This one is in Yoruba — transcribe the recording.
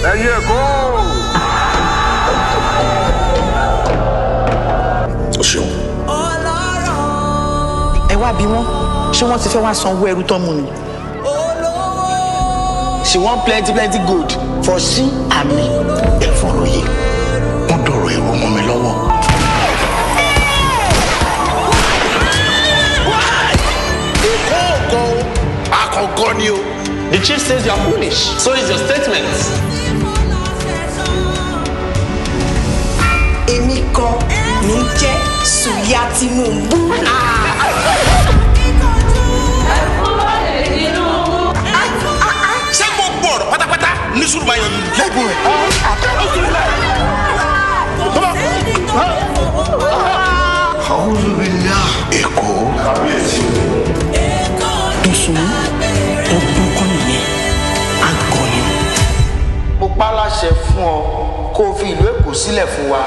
ẹ̀yin Èkó. O ṣeun. Ẹ wá bí wọn ṣé wọ́n ti fẹ́ wá sanwó ẹrú tán mú ni. She want plenty gold for she and me. Ẹ̀fọn lóye wọ́n dọ̀rọ̀ ẹ̀rọ mọ́ mi lọ́wọ́. Akọ̀gọ́ ni o. The chief says you are foolish. So is your statement. Èmi kan ní jẹ́ Suya Tinubu. Ṣé gbogbo ọ̀rọ̀ pátápátá ní sùúrù bá yẹn lẹ́gùn rẹ̀? Àwọn olùbíyà Èkó. Dùsùn ọgbọ́n kan nìyẹn agọ̀yìn. Mo pa láṣẹ fún ọ kó o fi ìlú Èkó sílẹ̀ fún wa.